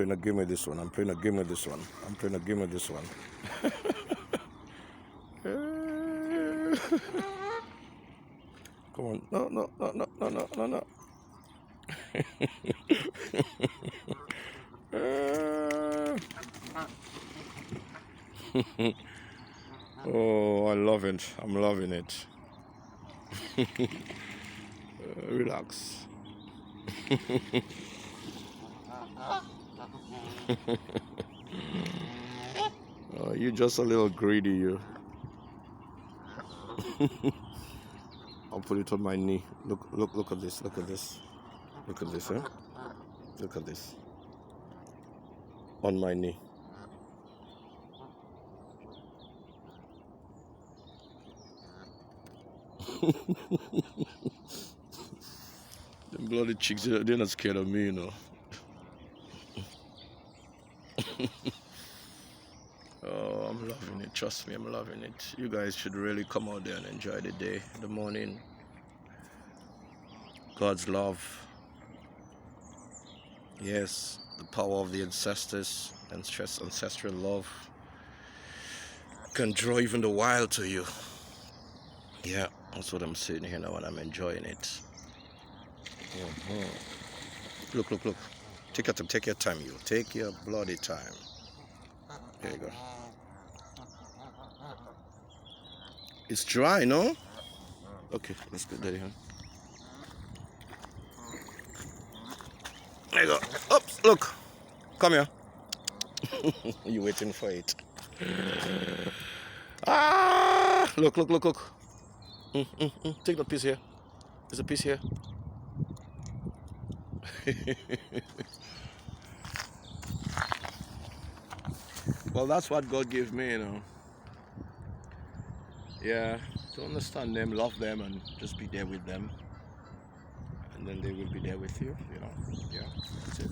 playing a game with this one. I'm playing a game with this one. I'm playing a game with this one. Come on. No, no, no, no, no, no, no, no. Oh, I love it. I'm loving it. Relax. Oh, you just a little greedy, you. I'll put it on my knee. Look at this. Look at this. Look at this, eh? Look at this. On my knee. Them bloody chicks, they're not scared of me, you know. Oh, I'm loving it. Trust me, I'm loving it. You guys should really come out there and enjoy the day, the morning. God's love. Yes, the power of the ancestors and ancestral love can draw even the wild to you. Yeah, that's what I'm saying here now, and I'm enjoying it. Look, look, look. Take your time. Take your time, you. Take your bloody time. There you go. It's dry, no? Okay, let's go, Daddy, huh? There you go. Oops, look. Come here. You waiting for it. Ah! Look, look, look, look. Take that piece here. There's a piece here. Well, that's what God gave me, you know. Yeah, to understand them, love them, and just be there with them. And then they will be there with you, you know. Yeah, that's it.